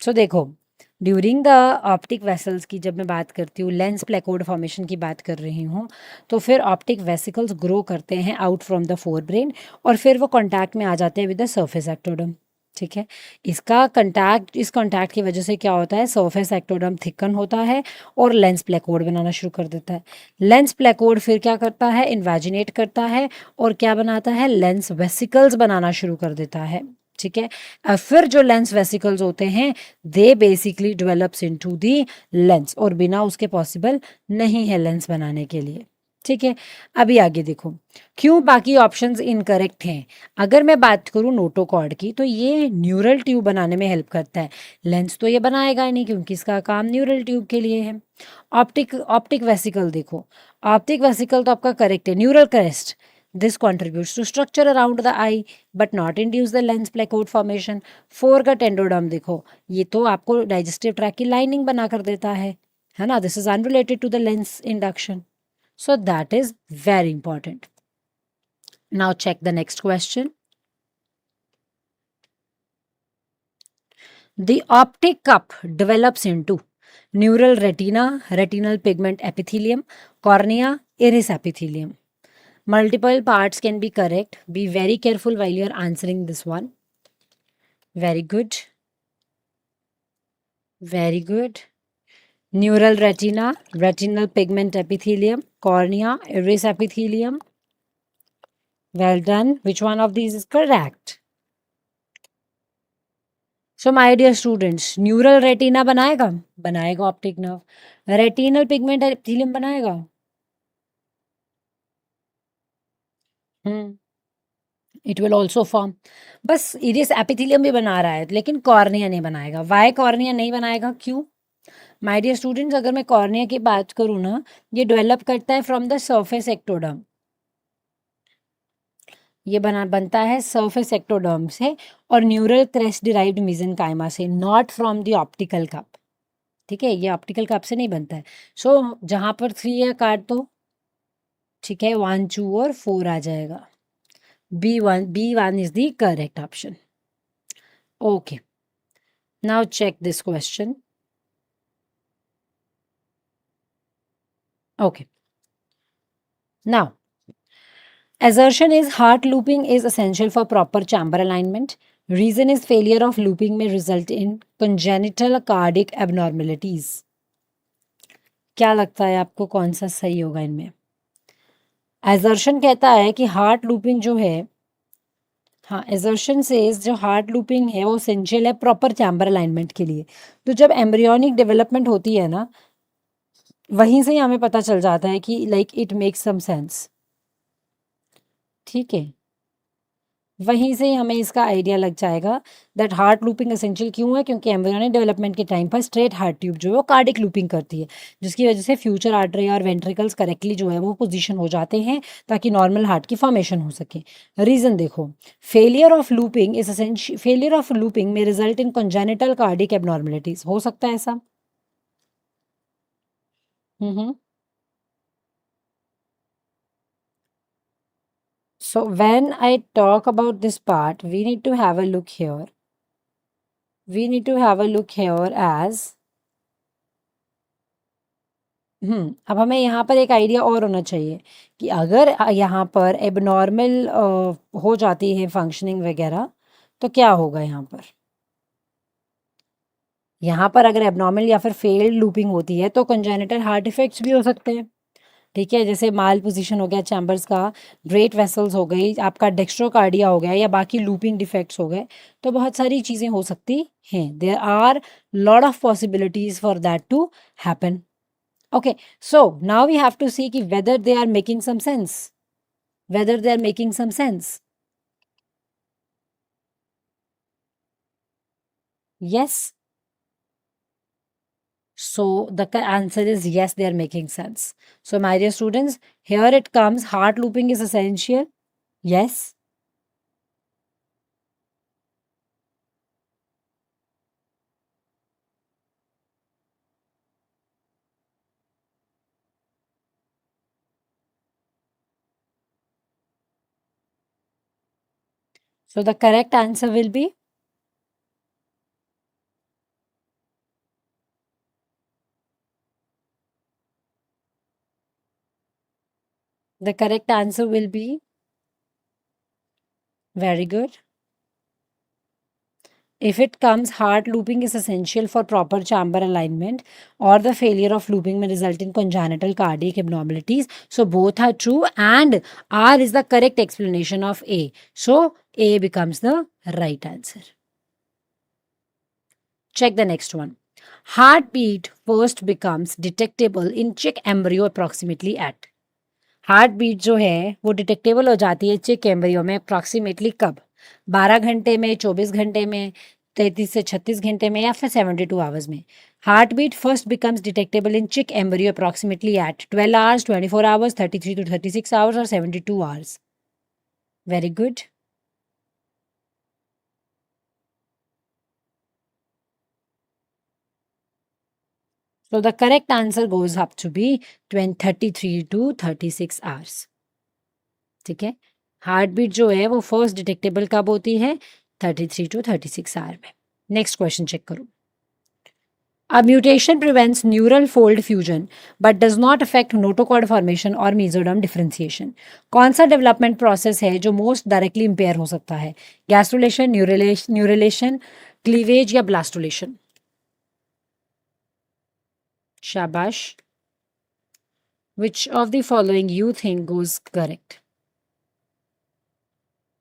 सो देखो, ड्यूरिंग द ऑप्टिक वेसल्स की जब मैं बात करती हूँ, लेंस प्लेकोड फॉर्मेशन की बात कर रही हूँ, तो फिर ऑप्टिक वेसिकल्स ग्रो करते हैं out from the fore brain और फिर वो कॉन्टैक्ट में आ जाते हैं विद द सर्फेस एक्टोडर्म. ठीक है. इस कॉन्टैक्ट की वजह से क्या होता है, सर्फेस एक्टोडर्म थिकन होता है और लेंस प्लेकोड बनाना शुरू कर देता है. लेंस प्लेकोड फिर क्या करता है, इन्वेजिनेट करता है और क्या बनाता है, लेंस वेसिकल्स बनाना शुरू कर देता है. ठीक है. फिर जो लेंस वेसिकल्स होते हैं they basically develops into the lens और बिना उसके पॉसिबल नहीं है लेंस बनाने के लिए. ठीक है. अभी आगे देखो क्यों बाकी ऑप्शंस इनकरेक्ट हैं. अगर मैं बात करूं नोटोकॉर्ड की तो ये न्यूरल ट्यूब बनाने में हेल्प करता है. लेंस तो ये बनाएगा ही नहीं क्योंकि इसका काम न्यूरल ट्यूब के लिए है. ऑप्टिक वेसिकल देखो, ऑप्टिक वेसिकल तो आपका करेक्ट है. Neural crest, this contributes to structure around the eye but not induce the lens placode formation. foregut endoderm देखो, ये तो आपको digestive tract की lining बना कर देता है ना. this is unrelated to the lens induction, so that is very important. Now check the next question. The optic cup develops into neural retina, retinal pigment epithelium, cornea, iris epithelium. Multiple parts can be correct. Be very careful while you are answering this one. Very good. Very good. Neural retina, retinal pigment epithelium, cornea, iris epithelium. Well done. Which one of these is correct? So my dear students, neural retina बनाएगा? बनाएगा optic nerve. Retinal pigment epithelium बनाएगा? It will also form. बस iris epithelium भी बना रहा है लेकिन cornea नहीं बनाएगा. वाई कॉर्निया नहीं बनाएगा, क्यों? माय डियर स्टूडेंट्स, अगर मैं कॉर्निया की बात करूँ ना, ये डेवलप करता है फ्रॉम द सर्फेस एक्टोडर्म. ये बनता है सर्फेस एक्टोडर्म से और न्यूरल क्रेस्ट डिराइव्ड मेसेनकाइमा से, not from the optical cup. ठीक है, ये ऑप्टिकल कप से नहीं बनता है. सो जहाँ पर 3 है काट दो. ठीक है, 1, 2 और 4 आ जाएगा. B1 is the correct option. Okay. Now check this question. Okay. Now, assertion is heart looping is essential for proper chamber alignment. Reason is failure of looping may result in congenital cardiac abnormalities. क्या लगता है आपको कौन सा सही होगा इनमें? assertion कहता है कि हार्ट लूपिंग जो है, हाँ, assertion says जो हार्ट लूपिंग है वो एसेंशियल है प्रॉपर चैम्बर अलाइनमेंट के लिए. तो जब एम्ब्रियोनिक डेवलपमेंट होती है ना, वहीं से ही हमें पता चल जाता है कि like it makes some sense. ठीक है. वहीं से ही हमें इसका आइडिया लग जाएगा दैट हार्ट लूपिंग एसेंशियल क्यों है, क्योंकि एम्ब्रियोनिक डेवलपमेंट के टाइम पर स्ट्रेट हार्ट ट्यूब जो है वो कार्डिक लूपिंग करती है, जिसकी वजह से फ्यूचर आर्टरी और वेंट्रिकल्स करेक्टली जो है वो पोजीशन हो जाते हैं ताकि नॉर्मल हार्ट की फॉर्मेशन हो सके। रीजन देखो, फेलियर ऑफ लूपिंग में result in congenital cardiac abnormalities, हो सकता है ऐसा। हम्म। So when I talk about this part, we need to have a look here. We need to have a look here as अब हमें यहाँ पर एक आइडिया और होना चाहिए कि अगर यहाँ पर एबनॉर्मल हो जाती है फंक्शनिंग वगैरह, तो क्या होगा यहाँ पर। यहाँ पर अगर एबनॉर्मल या फिर फेल्ड लूपिंग होती है तो कंजेनिटल हार्ट इफेक्ट्स भी हो सकते हैं। ठीक है, जैसे माल पोजीशन हो गया चैम्बर्स का, ग्रेट वेसल्स हो गई, आपका डेक्स्ट्रोकार्डिया हो गया, या बाकी लूपिंग डिफेक्ट्स हो गए, तो बहुत सारी चीज़ें हो सकती हैं। There are lot of possibilities for that to happen. Okay, so now we have to see कि whether they are making some sense, whether they are making some sense. Yes, so the answer is yes, they are making sense. So my dear students, here it comes, heart looping is essential. Yes. So the correct answer will be, the correct answer will be very good. If it comes, heart looping is essential for proper chamber alignment, or the failure of looping may result in congenital cardiac abnormalities. So both are true, and R is the correct explanation of A. So A becomes the right answer. Check the next one. Heartbeat first becomes detectable in chick embryo approximately at. Heart beat जो है वो detectable हो जाती है चिक embryo में approximately कब, 12 घंटे में, 24 घंटे में, 33 से 36 घंटे में, या फिर 72 आवर्स में। Heart beat first becomes detectable in chick embryo approximately at 12 hours, 24 hours, 33 to 36 hours और 72 hours. Very good. So the correct answer goes up to be 33 to 36 hours. ठीक है, हार्ट बीट जो है वो फर्स्ट डिटेक्टेबल कब होती है, 33 to 36 our में। नेक्स्ट क्वेश्चन चेक करो। A mutation prevents neural fold fusion but does not affect notochord formation or mesoderm differentiation. कौन सा डेवलपमेंट प्रोसेस है जो मोस्ट डायरेक्टली इंपेयर हो सकता है, गैस्ट्रुलेशन, न्यूरलेशन, क्लीवेज या ब्लास्टुलेशन। शाबाश। Which of the following you think goes correct?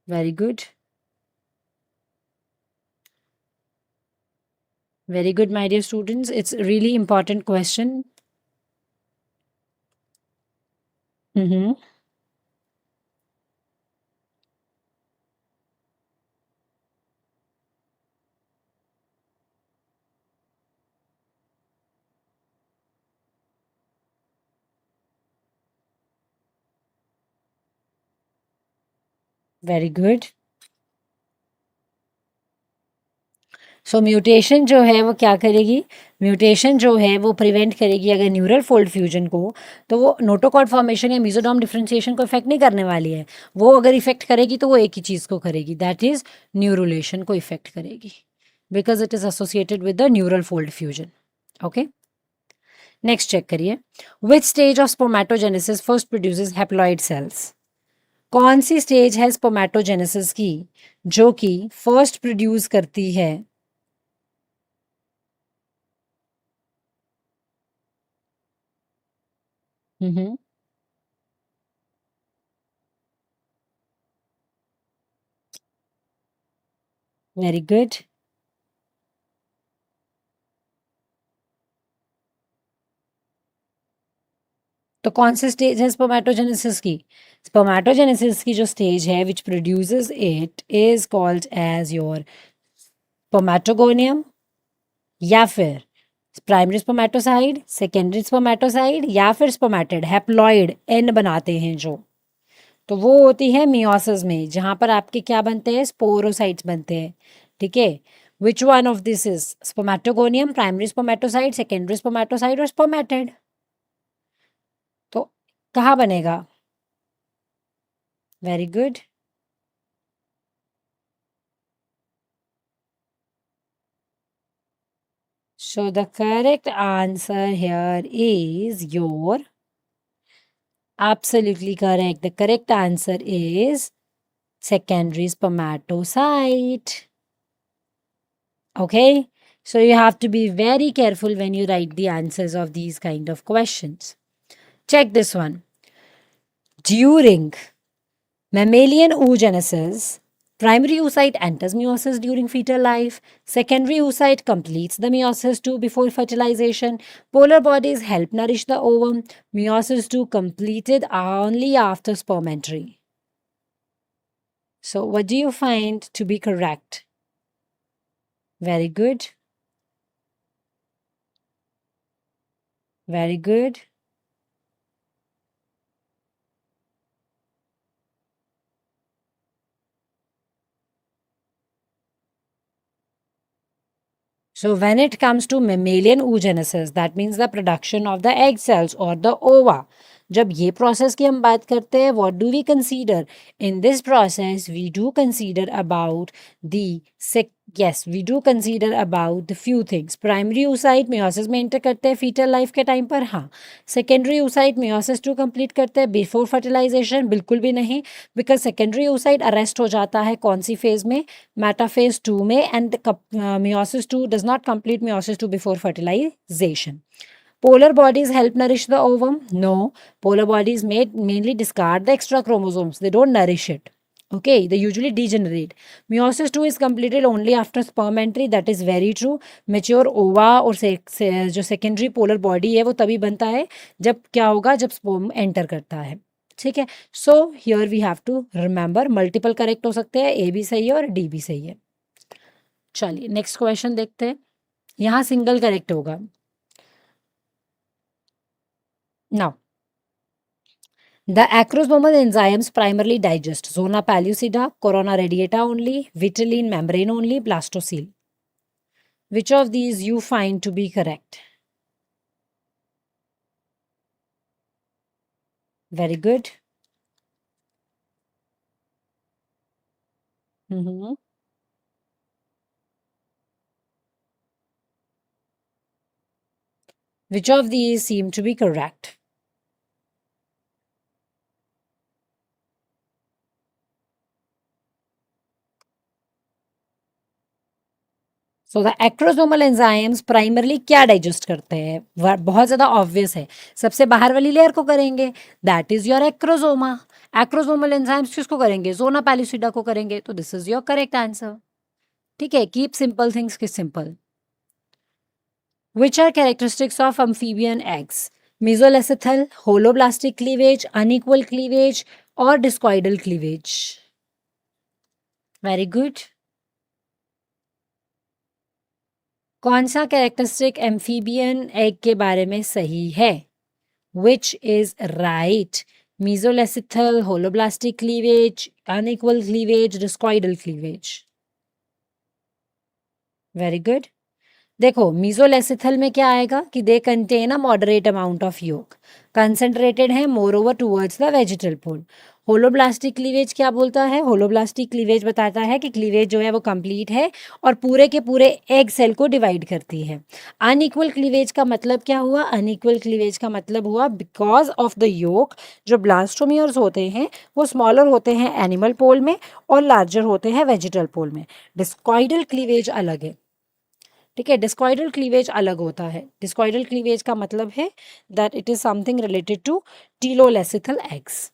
Very good. Very good, my dear students. It's a really important question. Mm-hmm. Very good. So mutation जो है वो क्या करेगी, म्यूटेशन जो है वो प्रिवेंट करेगी अगर न्यूरल फोल्ड फ्यूजन को, तो वो नोटोकॉर्ड फॉर्मेशन या मेसोडर्म डिफरेंशिएशन को इफेक्ट नहीं करने वाली है। वो अगर इफेक्ट करेगी तो वो एक ही चीज़ को करेगी, दैट इज न्यूरुलेशन को इफेक्ट करेगी, because it is associated with the neural fold fusion. Okay, next check करिए। Which stage of spermatogenesis first produces haploid cells. कौन सी स्टेज है स्पोमैटोजेनेसिस की जो कि फर्स्ट प्रोड्यूस करती है। Hmm, very good. तो कौन सी स्टेज है स्पर्मेटोजेनेसिस की? स्पर्मेटोजेनेसिस की जो स्टेज है which produces it is called as your spermatogonium, या फिर प्राइमरी स्पर्मेटोसाइड, सेकेंडरी स्पर्मेटोसाइड, या फिर स्पर्मेटिड हैप्लॉइड एन बनाते हैं जो, तो वो होती है मियोसिस में, जहां पर आपके क्या बनते हैं, स्पोरोसाइट्स बनते हैं। ठीक है, which one of this is spermatogonium, primary spermatocyte, secondary spermatocyte और स्पर्मेटिड? तो कहाँ बनेगा? Very good. So the correct answer here is your absolutely correct. The correct answer is secondary spermatocyte. Okay, so you have to be very careful when you write the answers of these kind of questions. Check this one. During mammalian oogenesis, primary oocyte enters meiosis during fetal life. Secondary oocyte completes the meiosis II before fertilization. Polar bodies help nourish the ovum. Meiosis II completed only after sperm entry. So, what do you find to be correct? Very good. Very good. So, when it comes to mammalian oogenesis, that means the production of the egg cells or the ova. जब ये process की हम बात करते हैं, what do we consider in this process? We do consider about the yes, we do consider about the few things. Primary oocyte meiosis में enter करते हैं fetal life के टाइम पर, हाँ. Secondary oocyte meiosis to complete करते हैं before fertilization, बिल्कुल भी नहीं, because secondary oocyte arrest हो जाता है कौन सी phase में, मेटाफेज 2 में, and meiosis 2 does not complete meiosis 2 before fertilization. Polar bodies help nourish the ovum? No. Polar bodies mainly discard the extra chromosomes. They don't nourish it. Okay, they usually degenerate. Meiosis 2 is completed only after sperm entry. That is very true. Mature ova और जो secondary polar body है वो तभी बनता है जब क्या होगा, जब sperm enter करता है. ठीक है, so here we have to remember multiple correct हो सकते हैं, ए भी सही है और डी भी सही है. चलिए नेक्स्ट क्वेश्चन देखते हैं. यहाँ सिंगल करेक्ट होगा. Now the acrosomal enzymes primarily digest zona pellucida, corona radiata only, vitelline membrane only, blastocele. Which of these you find to be correct? Very good. Mhm. Which of these seem to be correct? So the acrosomal enzymes primarily क्या digest करते हैं? बहुत ज़्यादा obvious है, सबसे बाहर वाली layer को करेंगे, that is your acrosoma. Acrosomal enzymes किसको करेंगे? ज़ोना पैलिसिडा को करेंगे, तो this is your correct answer. ठीक है, keep simple things keep simple. Which are characteristics of amphibian eggs? Mesolecithal, holoblastic cleavage, unequal cleavage और डिस्कॉइडल क्लीवेज? Very good. कौन सा कैरेक्टरिस्टिक एम्फीबियन एग के बारे में सही है? Which is right? Mesolecital, holoblastic cleavage, unequal cleavage, discoidal cleavage. Very good. देखो मीजोलेसिथल में क्या आएगा कि they contain a moderate amount of yolk, concentrated है more over towards the vegetal pole. Holoblastic cleavage क्या बोलता है? होलोब्लास्टिक क्लीवेज बताता है कि क्लीवेज जो है वो कंप्लीट है और पूरे के पूरे एग सेल को डिवाइड करती है. अनइक्वल क्लीवेज का मतलब क्या हुआ? अनइक्वल क्लीवेज का मतलब हुआ बिकॉज ऑफ द योक जो ब्लास्टोमियर्स होते हैं वो स्मॉलर होते हैं एनिमल पोल में और लार्जर होते हैं वेजिटल पोल में. डिस्कॉइडल क्लीवेज अलग है. ठीक है, डिस्कॉइडल क्लीवेज अलग होता है. डिस्कॉइडल क्लीवेज का मतलब है that it is something related to telolecithal eggs.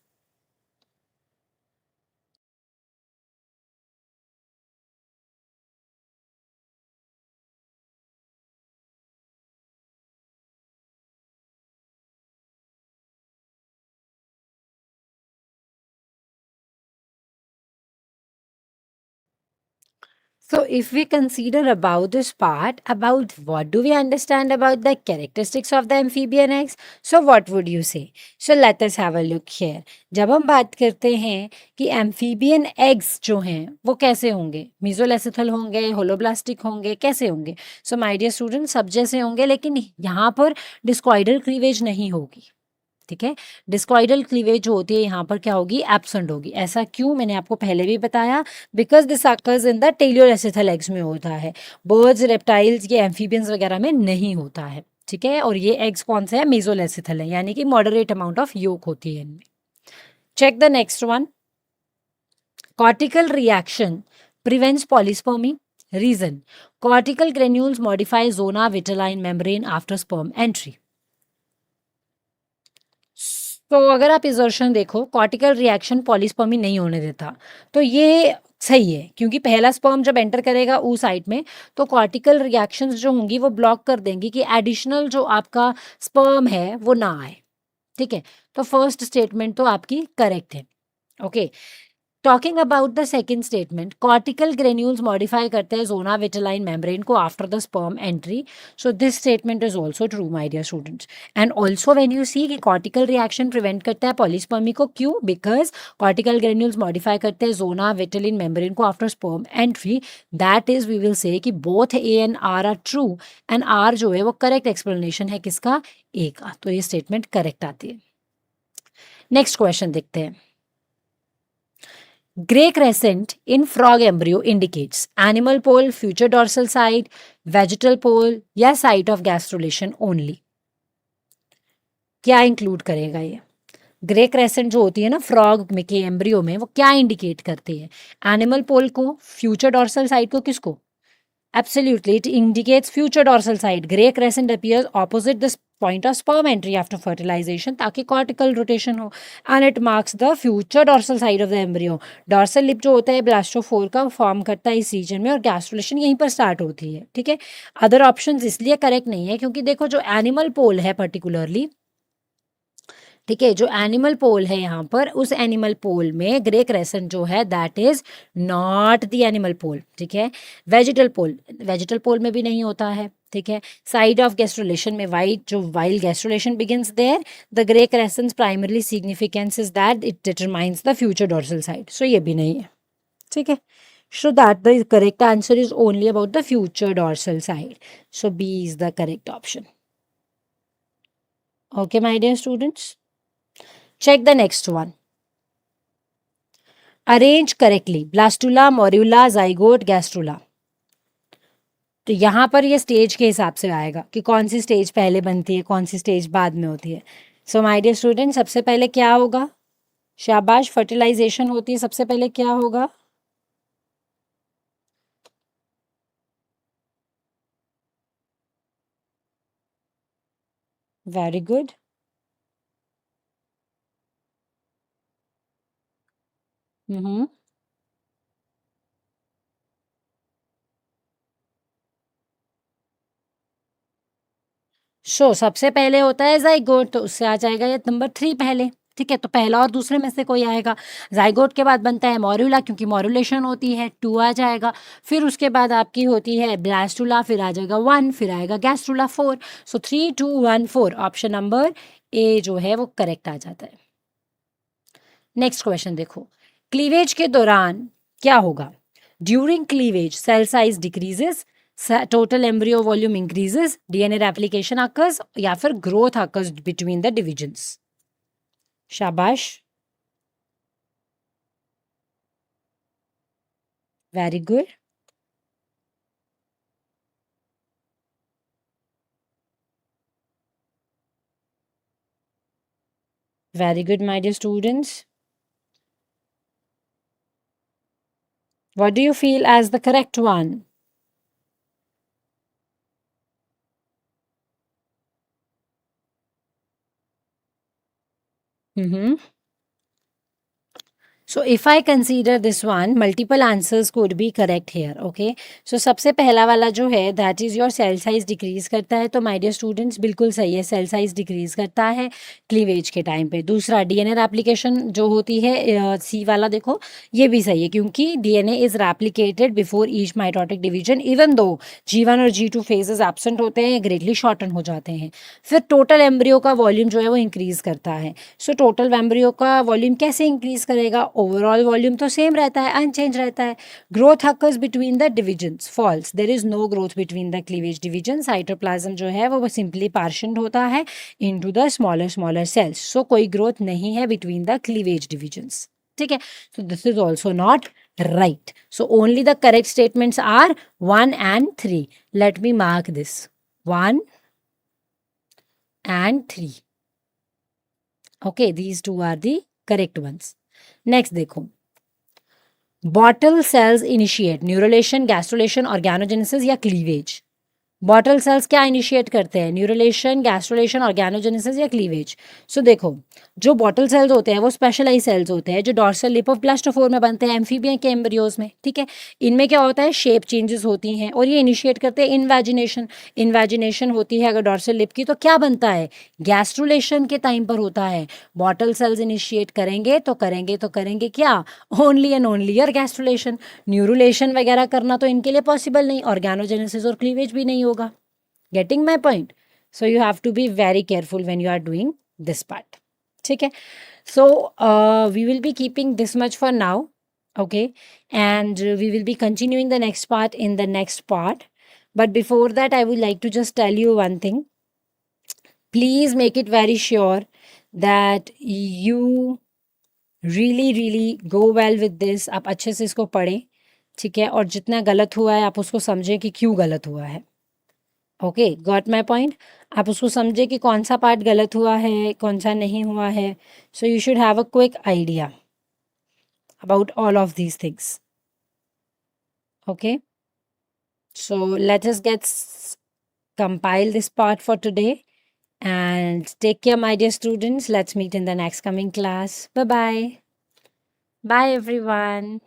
So, if we consider about this part, about what do we understand about the characteristics of the amphibian eggs, so what would you say? So, let us have a look here. जब हम बात करते हैं कि amphibian eggs जो हैं वो कैसे होंगे, mesolecithal होंगे, holoblastic होंगे, कैसे होंगे? So, my dear students, सब जैसे होंगे, लेकिन यहाँ पर discoidal cleavage नहीं होगी. ठीक है, डिस्कॉइडल क्लीवेज जो होती है यहाँ पर क्या होगी, एब्सेंट होगी. ऐसा क्यों, मैंने आपको पहले भी बताया, because this occurs in the telolecithal eggs में होता है. बर्ड्स, रेप्टाइल्स, ये एम्फीबियंस वगैरह में नहीं होता है. ठीक है, और ये एग्स कौन से हैं, मेसोलेसिथल है, यानी कि मॉडरेट अमाउंट ऑफ योक होती है इनमें. Check the next one. Cortical reaction prevents polyspermy. Reason: cortical granules modify zona vitelline membrane after sperm entry. तो अगर आप इजर्शन देखो, कॉर्टिकल रिएक्शन पॉलीस्पर्मी नहीं होने देता, तो ये सही है, क्योंकि पहला स्पर्म जब एंटर करेगा ऊ साइट में, तो कॉर्टिकल रिएक्शंस जो होंगी वो ब्लॉक कर देंगी कि एडिशनल जो आपका स्पर्म है वो ना आए. ठीक है, तो फर्स्ट स्टेटमेंट तो आपकी करेक्ट है. Okay, talking about the second statement, cortical granules modify करते हैं जोना विटेलाइन मेम्ब्रेन को after the sperm entry. So this statement is also true my dear students. And also when you see कि cortical reaction prevent करता है polyspermy को, क्यों, because cortical granules modify करते हैं जोना विटेलिन मेम्ब्रेन को after sperm entry. That is, we will say कि both A and R are true, and R जो है वो करेक्ट एक्सप्लेनेशन है किसका, ए का. तो ये स्टेटमेंट करेक्ट आती है. नेक्स्ट क्वेश्चन देखते हैं. Gray crescent in frog embryo indicates animal pole, future dorsal side, vegetal pole या site of gastrulation only. क्या इंक्लूड करेगा ये? ग्रे क्रेसेंट जो होती है ना फ्रॉग में के एम्ब्रियो में, वो क्या इंडिकेट करती है? एनिमल पोल को, फ्यूचर डॉर्सल साइड को, किसको? Absolutely, it indicates future dorsal side. Gray crescent appears opposite the point of sperm entry after fertilization ताकि cortical rotation हो, and it marks the future dorsal side of the embryo. Dorsal lip जो होता है blastophore का form करता है इस reason में, और गैस्ट्रुलेशन यहीं पर स्टार्ट होती है. ठीक है, अदर ऑप्शंस इसलिए करेक्ट नहीं है क्योंकि देखो जो एनिमल पोल है पर्टिकुलरली, ठीक है, जो एनिमल पोल है यहाँ पर, उस एनिमल पोल में ग्रे क्रेसेंट जो है that is not the animal pole. ठीक है, वेजिटल पोल में भी नहीं होता है. ठीक है, साइड ऑफ गैस्ट्रुलेशन में वाइट, जो while gastrulation begins there, the grey crescent primarily significance is that it determines the future dorsal side. So ये भी नहीं है. ठीक है, so that the correct answer is only about the future dorsal side. So B is the correct option. Okay, my dear students. Check the next one. Arrange correctly. Blastula, morula, zygote, gastrula. तो यहाँ पर ये stage के हिसाब से आएगा कि कौन सी स्टेज पहले बनती है, कौन सी स्टेज बाद में होती है. सो माय डियर स्टूडेंट, सबसे पहले क्या होगा? शाबाश, फर्टिलाइजेशन होती है. सबसे पहले क्या होगा? Very good. हम्म. सबसे पहले होता है जाइगोट, तो उससे आ जाएगा ये नंबर 3 पहले. ठीक है, तो पहला और दूसरे में से कोई आएगा. जाइगोट के बाद बनता है मॉर्यूला, क्योंकि मॉर्युलेशन होती है, 2 आ जाएगा. फिर उसके बाद आपकी होती है ब्लास्टुला, फिर आ जाएगा 1, फिर आएगा gastrula 4. So 3 2 1 4, option number A जो है वो करेक्ट आ जाता है. नेक्स्ट क्वेश्चन देखो. क्लीवेज के दौरान क्या होगा? During cleavage cell size decreases, total embryo volume increases, DNA replication occurs, या फिर growth occurs between the divisions. शाबाश, very good. Very good my dear students. What do you feel as the correct one? So if I consider this one, multiple answers could be correct here. Okay. So सबसे पहला वाला जो है that is your cell size decrease करता है, तो my dear students बिल्कुल सही है, cell size decrease करता है cleavage के टाइम पे. दूसरा DNA replication जो होती है C वाला देखो ये भी सही है, क्योंकि DNA is replicated before each mitotic division even though G1 और G2 phases absent होते हैं, greatly shorten हो जाते हैं. फिर टोटल एम्ब्रियो का वॉल्यूम जो है वो इंक्रीज करता है. सो टोटल एम्ब्रियो का वॉल्यूम कैसे इंक्रीज करेगा? ओवरऑल वॉल्यूम तो सेम रहता है, अनचेंज रहता है. Growth occurs between the divisions, false, there is no growth between the cleavage division. Cytoplasm जो है वो सिंपली पार्शन होता है into the smaller cells. So कोई ग्रोथ नहीं है बिटवीन द क्लीवेज डिविजन्स. ठीक है. So this is also not right. So only the correct statements are 1 and 3. Let me mark this. 1 and 3. Okay, these two are the correct ones. Next देखो, bottle cells initiate neurulation, gastrulation, organogenesis या cleavage. Bottle cells क्या initiate करते हैं? Neurulation, gastrulation, organogenesis या cleavage. So देखो, जो bottle sales होते हैं वो स्पेशलाइज सेल्स होते हैं जो डॉर्सल लिप ऑफ ब्लास्टोफोर में बनते हैं एम्फीबियन के एम्ब्रियोज में. ठीक है. इनमें क्या होता है? शेप चेंजेस होती हैं और ये इनिशिएट करते हैं इन्वेजिनेशन. इन्वेजिनेशन होती है अगर डॉर्सल लिप की, तो क्या बनता है? गैस्ट्रोलेशन के टाइम पर होता है. बॉटल सेल्स इनिशिएट करेंगे तो करेंगे क्या? Only and only your gastrulation. Neurulation वगैरह करना तो इनके लिए पॉसिबल नहीं, ऑर्गेनोजेनेसिस और क्लीवेज भी नहीं होगा. Getting my point? So you have to be very careful when you are doing this part. ठीक है. So we will be keeping this much for now. Okay. And we will be continuing the next part in the next part. But before that, I would like to just tell you one thing. Please make it very sure that you really go well with this. आप अच्छे से इसको पढ़ें. ठीक है. और जितना गलत हुआ है आप उसको समझें कि क्यों गलत हुआ है. Okay, got my point. आप उसको समझे कि कौन सा पार्ट गलत हुआ है, कौन सा नहीं हुआ है. So you should have a quick idea about all of these things. Okay, so let us gate compile this part for today and take care, my dear students. Let's meet in the next coming class. Bye bye. Bye everyone.